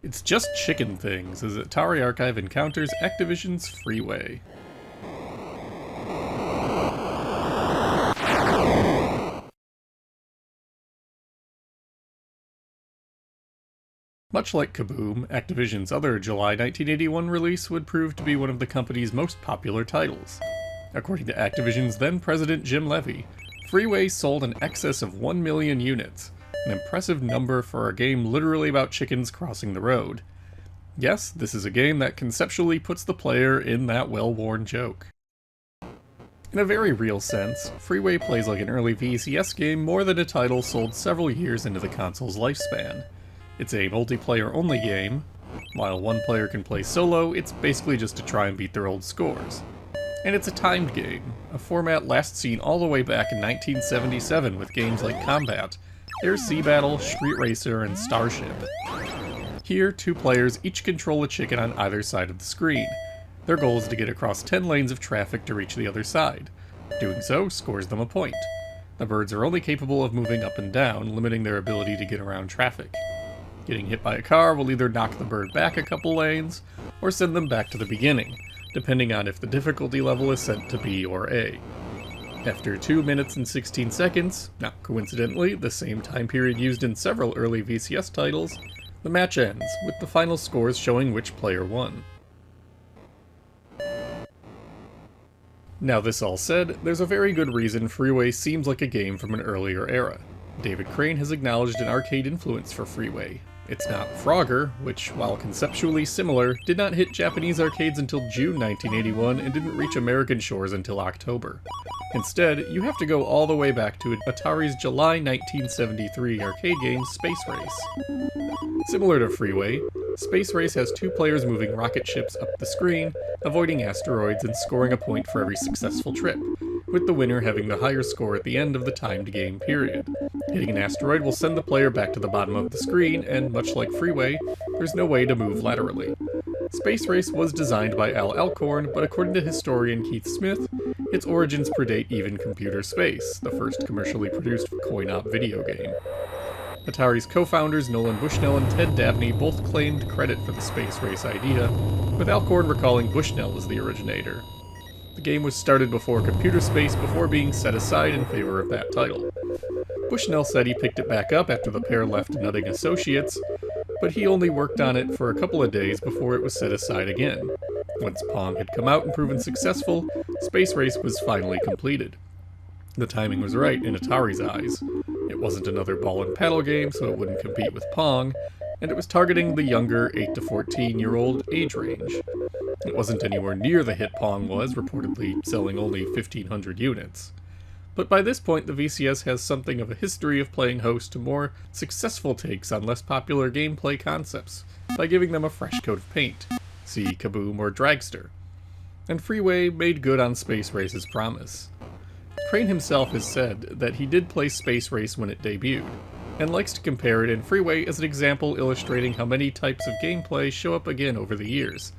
It's just chicken things as Atari Archive encounters Activision's Freeway. Much like Kaboom, Activision's other July 1981 release would prove to be one of the company's most popular titles. According to Activision's then-president Jim Levy, Freeway sold in excess of 1 million units, an impressive number for a game literally about chickens crossing the road. Yes, this is a game that conceptually puts the player in that well-worn joke. In a very real sense, Freeway plays like an early VCS game more than a title sold several years into the console's lifespan. It's a multiplayer-only game. While one player can play solo, it's basically just to try and beat their old scores. And it's a timed game, a format last seen all the way back in 1977 with games like Combat, Air Sea Battle, Street Racer, and Starship. Here, two players each control a chicken on either side of the screen. Their goal is to get across 10 lanes of traffic to reach the other side. Doing so scores them a point. The birds are only capable of moving up and down, limiting their ability to get around traffic. Getting hit by a car will either knock the bird back a couple lanes, or send them back to the beginning, depending on if the difficulty level is set to B or A. After 2 minutes and 16 seconds, not coincidentally the same time period used in several early VCS titles, the match ends, with the final scores showing which player won. Now this all said, there's a very good reason Freeway seems like a game from an earlier era. David Crane has acknowledged an arcade influence for Freeway. It's not Frogger, which, while conceptually similar, did not hit Japanese arcades until June 1981 and didn't reach American shores until October. Instead, you have to go all the way back to Atari's July 1973 arcade game Space Race. Similar to Freeway, Space Race has two players moving rocket ships up the screen, avoiding asteroids and scoring a point for every successful trip, with the winner having the higher score at the end of the timed game period. Hitting an asteroid will send the player back to the bottom of the screen, and much like Freeway, there's no way to move laterally. Space Race was designed by Al Alcorn, but according to historian Keith Smith, its origins predate even Computer Space, the first commercially produced coin-op video game. Atari's co-founders Nolan Bushnell and Ted Dabney both claimed credit for the Space Race idea, with Alcorn recalling Bushnell as the originator. The game was started before Computer Space before being set aside in favor of that title. Bushnell said he picked it back up after the pair left Nutting Associates, but he only worked on it for a couple of days before it was set aside again. Once Pong had come out and proven successful, Space Race was finally completed. The timing was right in Atari's eyes. It wasn't another ball and paddle game, so it wouldn't compete with Pong, and it was targeting the younger 8 to 14-year-old age range. It wasn't anywhere near the hit Pong was, reportedly selling only 1,500 units. But by this point, the VCS has something of a history of playing host to more successful takes on less popular gameplay concepts, by giving them a fresh coat of paint. See Kaboom or Dragster. And Freeway made good on Space Race's promise. Crane himself has said that he did play Space Race when it debuted, and likes to compare it in Freeway as an example illustrating how many types of gameplay show up again over the years,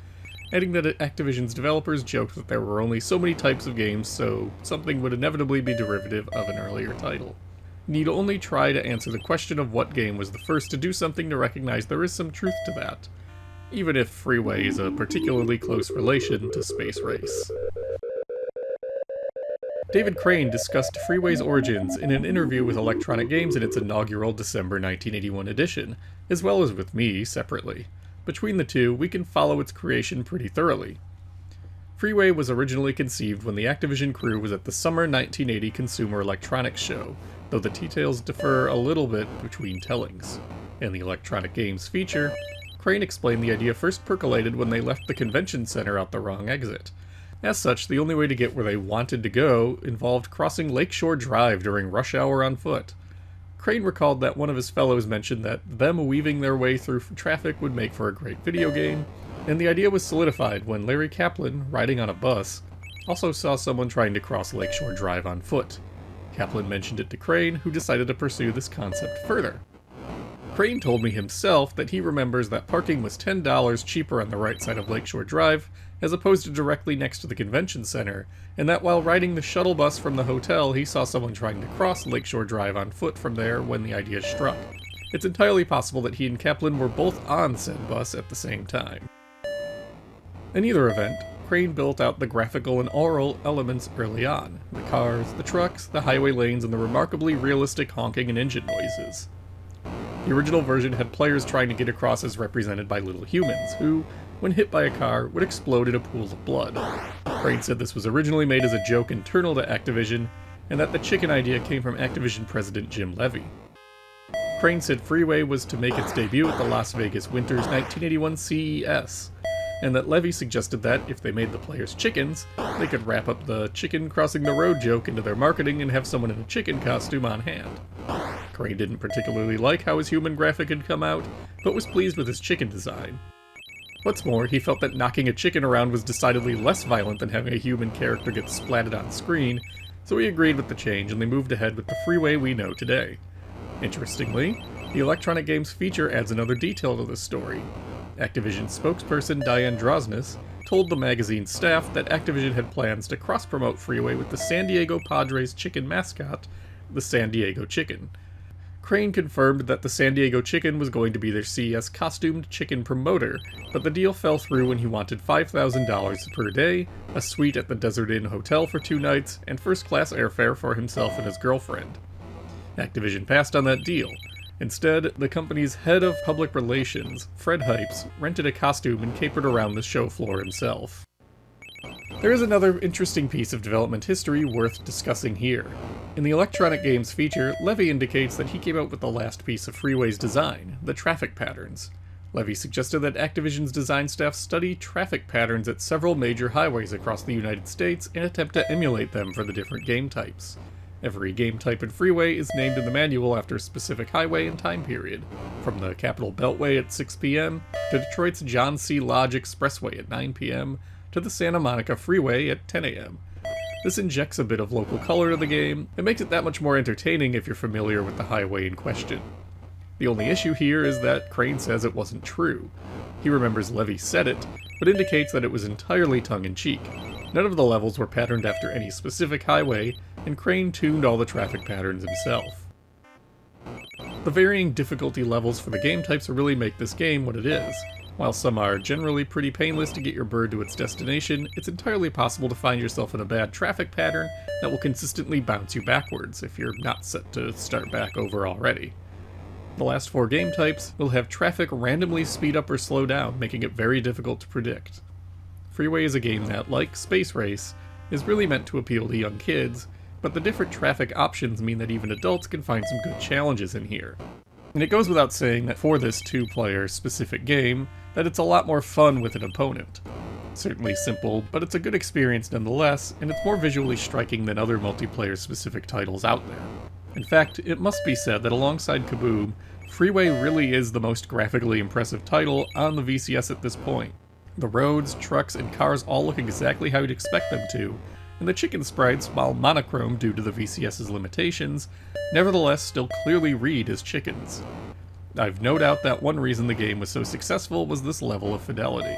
adding that Activision's developers joked that there were only so many types of games, so something would inevitably be derivative of an earlier title. Need only try to answer the question of what game was the first to do something to recognize there is some truth to that, even if Freeway is a particularly close relation to Space Race. David Crane discussed Freeway's origins in an interview with Electronic Games in its inaugural December 1981 edition, as well as with me separately. Between the two, we can follow its creation pretty thoroughly. Freeway was originally conceived when the Activision crew was at the summer 1980 Consumer Electronics Show, though the details differ a little bit between tellings. In the Electronic Games feature, Crane explained the idea first percolated when they left the convention center out the wrong exit. As such, the only way to get where they wanted to go involved crossing Lakeshore Drive during rush hour on foot. Crane recalled that one of his fellows mentioned that them weaving their way through traffic would make for a great video game, and the idea was solidified when Larry Kaplan, riding on a bus, also saw someone trying to cross Lakeshore Drive on foot. Kaplan mentioned it to Crane, who decided to pursue this concept further. Crane told me himself that he remembers that parking was $10 cheaper on the right side of Lakeshore Drive, as opposed to directly next to the convention center, and that while riding the shuttle bus from the hotel, he saw someone trying to cross Lakeshore Drive on foot from there when the idea struck. It's entirely possible that he and Kaplan were both on said bus at the same time. In either event, Crane built out the graphical and aural elements early on: the cars, the trucks, the highway lanes, and the remarkably realistic honking and engine noises. The original version had players trying to get across as represented by little humans, who, when hit by a car, would explode into pools of blood. Crane said this was originally made as a joke internal to Activision, and that the chicken idea came from Activision president Jim Levy. Crane said Freeway was to make its debut at the Las Vegas Winter's 1981 CES, and that Levy suggested that, if they made the players chickens, they could wrap up the chicken crossing the road joke into their marketing and have someone in a chicken costume on hand. Crane didn't particularly like how his human graphic had come out, but was pleased with his chicken design. What's more, he felt that knocking a chicken around was decidedly less violent than having a human character get splatted on screen, so he agreed with the change and they moved ahead with the Freeway we know today. Interestingly, the Electronic Games feature adds another detail to this story. Activision spokesperson Diane Drosnis told the magazine's staff that Activision had plans to cross-promote Freeway with the San Diego Padres chicken mascot, the San Diego Chicken. Crane confirmed that the San Diego Chicken was going to be their CES costumed chicken promoter, but the deal fell through when he wanted $5,000 per day, a suite at the Desert Inn Hotel for 2 nights, and first-class airfare for himself and his girlfriend. Activision passed on that deal. Instead, the company's head of public relations, Fred Hypes, rented a costume and capered around the show floor himself. There is another interesting piece of development history worth discussing here. In the Electronic Games feature, Levy indicates that he came up with the last piece of Freeway's design, the traffic patterns. Levy suggested that Activision's design staff study traffic patterns at several major highways across the United States and attempt to emulate them for the different game types. Every game type in Freeway is named in the manual after a specific highway and time period, from the Capitol Beltway at 6 p.m., to Detroit's John C. Lodge Expressway at 9 p.m., to the Santa Monica Freeway at 10 a.m. This injects a bit of local color to the game, and makes it that much more entertaining if you're familiar with the highway in question. The only issue here is that Crane says it wasn't true. He remembers Levy said it, but indicates that it was entirely tongue-in-cheek. None of the levels were patterned after any specific highway, and Crane tuned all the traffic patterns himself. The varying difficulty levels for the game types really make this game what it is. While some are generally pretty painless to get your bird to its destination, it's entirely possible to find yourself in a bad traffic pattern that will consistently bounce you backwards if you're not set to start back over already. The last 4 game types will have traffic randomly speed up or slow down, making it very difficult to predict. Freeway is a game that, like Space Race, is really meant to appeal to young kids, but the different traffic options mean that even adults can find some good challenges in here. And it goes without saying that for this 2-player specific game, that it's a lot more fun with an opponent. Certainly simple, but it's a good experience nonetheless, and it's more visually striking than other multiplayer specific titles out there. In fact, it must be said that alongside Kaboom, Freeway really is the most graphically impressive title on the VCS at this point. The roads, trucks, and cars all look exactly how you'd expect them to, and the chicken sprites, while monochrome due to the VCS's limitations, nevertheless still clearly read as chickens. I've no doubt that one reason the game was so successful was this level of fidelity.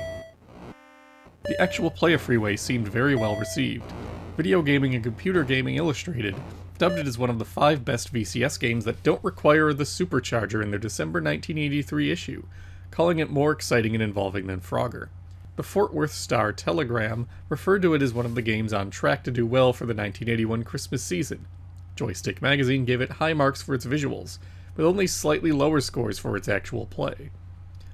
The actual play of Freeway seemed very well received. Videogaming and Computer Gaming Illustrated dubbed it as one of the 5 best VCS games that don't require the supercharger in their December 1983 issue, calling it more exciting and involving than Frogger. The Fort Worth Star Telegram referred to it as one of the games on track to do well for the 1981 Christmas season. Joystik magazine gave it high marks for its visuals, with only slightly lower scores for its actual play.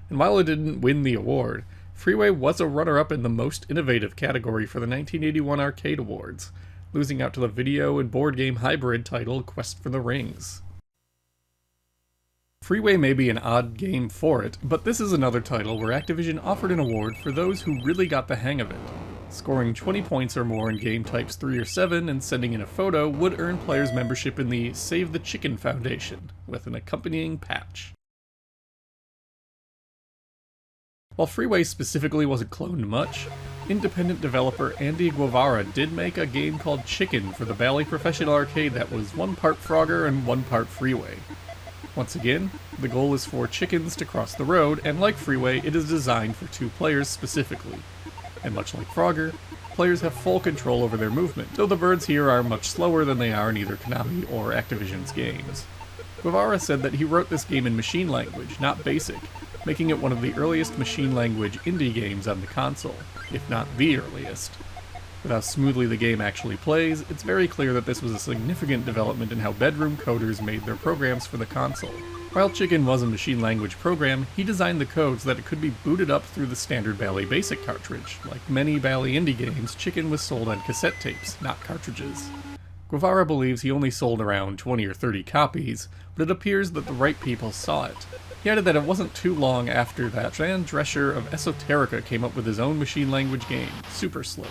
And while it didn't win the award, Freeway was a runner-up in the Most Innovative category for the 1981 Arcade Awards, losing out to the video and board game hybrid title Quest for the Rings. Freeway may be an odd game for it, but this is another title where Activision offered an award for those who really got the hang of it. Scoring 20 points or more in game types 3 or 7 and sending in a photo would earn players membership in the Save the Chicken Foundation, with an accompanying patch. While Freeway specifically wasn't cloned much, independent developer Andy Guevara did make a game called Chicken for the Bally Professional Arcade that was 1 part Frogger and 1 part Freeway. Once again, the goal is for chickens to cross the road, and like Freeway, it is designed for 2 players specifically. And much like Frogger, players have full control over their movement, though the birds here are much slower than they are in either Konami or Activision's games. Guevara said that he wrote this game in machine language, not BASIC, making it one of the earliest machine language indie games on the console, if not the earliest. With how smoothly the game actually plays, it's very clear that this was a significant development in how bedroom coders made their programs for the console. While Chicken was a machine language program, he designed the code so that it could be booted up through the standard Bally BASIC cartridge. Like many Bally indie games, Chicken was sold on cassette tapes, not cartridges. Guevara believes he only sold around 20 or 30 copies, but it appears that the right people saw it. He added that it wasn't too long after that Jan Drescher of Esoterica came up with his own machine language game, Super Slope.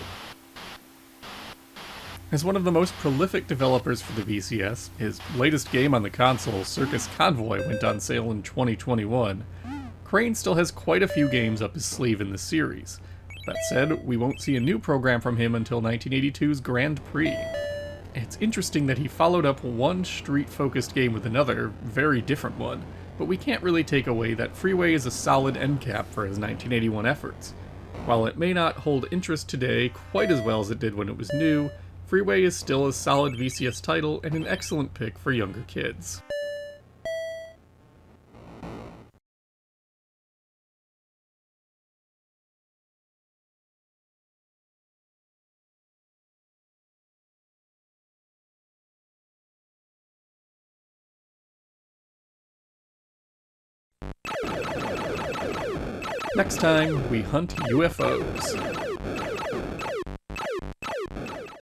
As one of the most prolific developers for the VCS, his latest game on the console, Circus Convoy, went on sale in 2021. Crane still has quite a few games up his sleeve in the series. That said, we won't see a new program from him until 1982's Grand Prix. It's interesting that he followed up one street-focused game with another, very different one, but we can't really take away that Freeway is a solid end cap for his 1981 efforts. While it may not hold interest today quite as well as it did when it was new, Freeway is still a solid VCS title and an excellent pick for younger kids. Next time, we hunt UFOs.